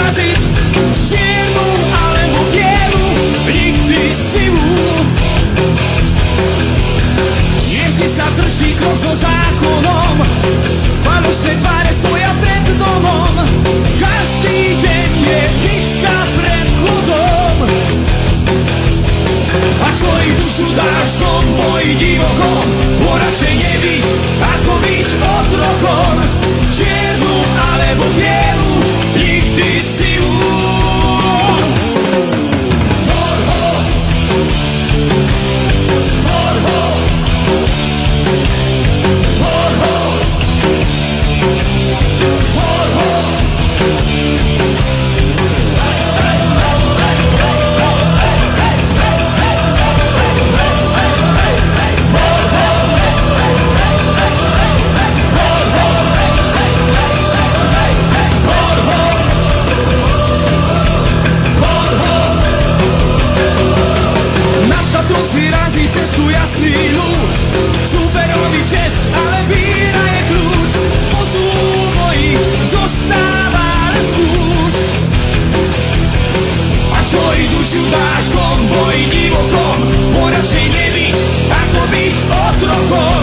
zraziť čiernu alebo bielu, nikdy sivú. Niekdy sa drží krok so zákonom, falošné tváre stoja pred domom. Každý deň je bitka pred chodom. A čo i dušu dáš tom boji divokom, bo radšej nebyť, ako byť otrokom. Čiernu alebo bielu, nikdy sivú. Hor-ho, hor-ho, hor-ho, hor-ho. Vyrazí cestu jasný lúč, súperovi česť, ale víra je kľúč. Po súboji zostáva len spúšť. A čo i dušu dáš tom boji divokom, bo radšej nebyť, ako byť otrokom.